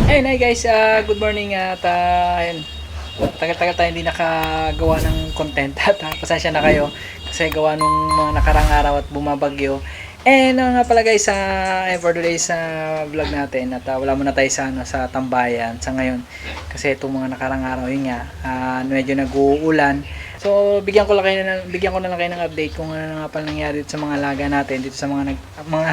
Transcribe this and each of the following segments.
Ayun, hi guys, good morning at ayun, tagal-tagal tayo hindi nakagawa ng content at pasensya na kayo kasi gawa nung mga nakarang araw at bumabagyo. And nga pala guys, for today's vlog natin at wala muna tayo sa tambayan sa ngayon kasi itong mga nakarang araw yun nga, medyo nag-uulan. So bigyan ko na lang kayo ng update kung ano nga pala nangyari dito sa mga alaga natin, dito sa mga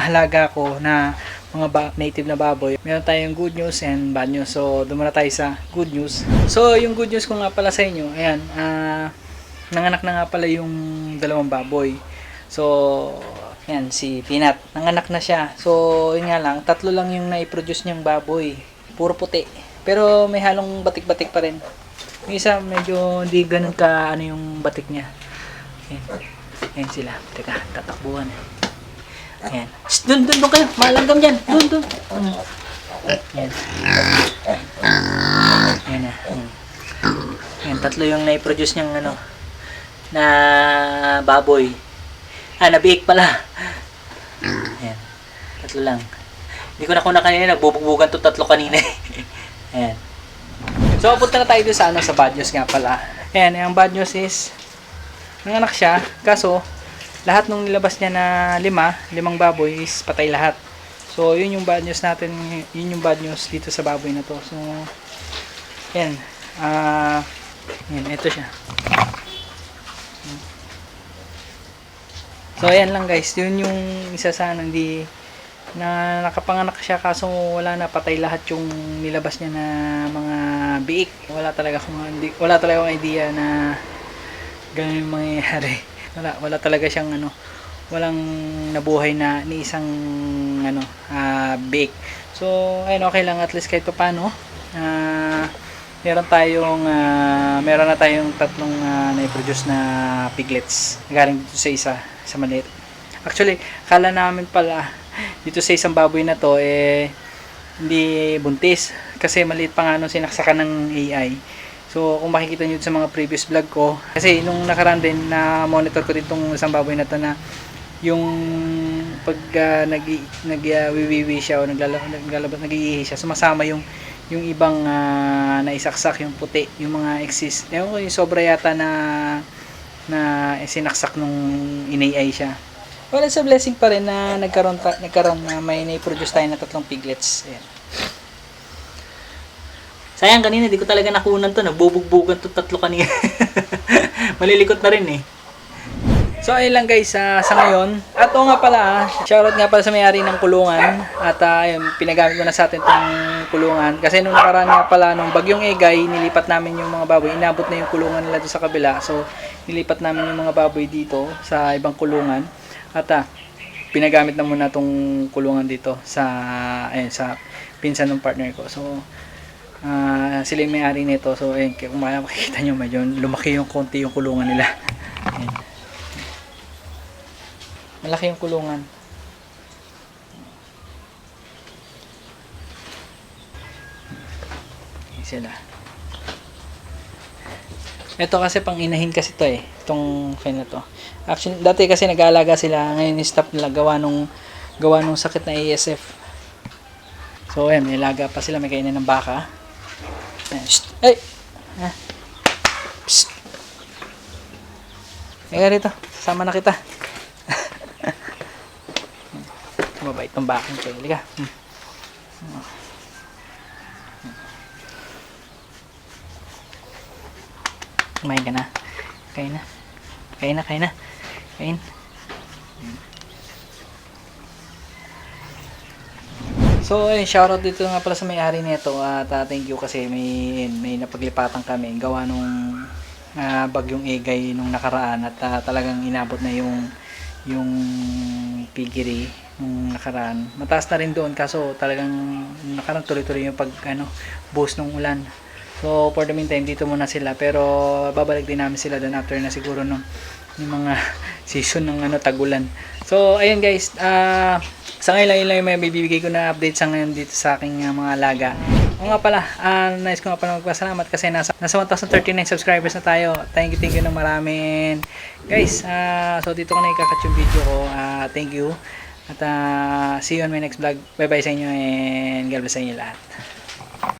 halaga ko na mga native na baboy. Meron tayong good news and bad news. So dumuna tayo sa good news. So yung good news ko nga pala sa inyo, ayan, nanganak na nga pala yung dalawang baboy. So yan, si Peanut, nanganak na siya. So yun nga lang, tatlo lang yung na-produce niyang baboy, puro puti, pero may halong batik-batik pa rin. Yung isa medyo hindi ganun ka ano yung batik niya. Yan sila, teka, tatakbuhan. Ayan. Doon kayo. Malanggam dyan. Doon. Ayan. Ayan na. Ayan, tatlo yung na-produce niyang na baboy. Nabiik pala. Ayan. Tatlo lang. Hindi ko na kuna kanina. Nagbubugbugan to tatlo kanina. Ayan. So, punta na tayo doon sa bad news nga pala. Ayan, yung bad news is nanganak siya. Kaso, lahat nung nilabas niya na limang baboy is patay lahat. So, yun yung bad news natin. Yun yung bad news dito sa baboy na to. So, yan. Yan, ito siya. So, ayan lang guys. Yun yung isa sana hindi na nakapanganak siya kaso wala na, patay lahat yung nilabas niya na mga biik. Wala talaga akong idea na ganun yung mangyayari. Wala talaga siyang walang nabuhay na ni isang bake. So ayun, okay lang at least kahit paano meron na tayong tatlong na-produce na piglets galing dito sa maliit. Actually, kala namin pala dito sa isang baboy na to hindi buntis kasi maliit pa nga nung sinaksakan ng AI. So, kung makikita nyo sa mga previous vlog ko, kasi nung nakaraan din na monitor ko din itong isang baboy na to na yung pag nag-wiwiwi siya o naglalabas, nag-iihi siya, sumasama yung ibang naisaksak, yung puti, yung mga exist. Yung sobra yata na sinaksak nung in-AI siya. Well, it's a blessing pa rin na nagkaroon na may na-produce tayo na tatlong piglets. Ayan. Sayang kanina, di ko talaga nakunan to. Nagbubugbugan to tatlo kanina. Malilikot na rin eh. So ayun lang guys, sa ngayon. At o nga pala, shoutout nga pala sa may-ari ng kulungan. At ayun, pinagamit mo na sa atin itong kulungan. Kasi nung nakaraan nga pala, nung bagyong Egay, nilipat namin yung mga baboy. Inabot na yung kulungan nila doon sa kabila. So nilipat namin yung mga baboy dito sa ibang kulungan. At pinagamit na muna itong kulungan dito sa pinsan ng partner ko. So sila yung may-ari nito. So ayun, kung makikita nyo, medyo lumaki yung konti yung kulungan nila. Ayan. Malaki yung kulungan. Ayan sila. Ito kasi pang inahin kasi to itong fan na to. Actually, dati kasi nag-aalaga sila, ngayon stop nila gawa nung sakit na ASF. So ayan, may alaga pa sila, may kainin ng baka. Ay! Psst! Kaya rito, sama na kita. Mabait tong bakang kayo. Liga. Kumain ka na. Kain na. So, shoutout dito nga pala sa may-ari nito at thank you kasi may napaglipatan kami gawa nung bagyong Egay nung nakaraan at talagang inabot na yung piggery nung nakaraan. Mataas na rin doon kaso talagang nakaraan tuloy-tuloy yung boost ng ulan. So, for the meantime, dito muna sila pero babalik din namin sila doon after na siguro yung mga season ng tagulan. So, ayun guys, sa ngayon lang yung may bibigay ko na update sa ngayon dito sa aking mga alaga. O nga pala, nice ko nga pala magpasalamat kasi nasa 1,039 subscribers na tayo. Thank you ng maraming. Guys, so dito ko na ikakat yung video ko. Thank you. At see you on my next vlog. Bye bye sa inyo and God bless sa inyo lahat.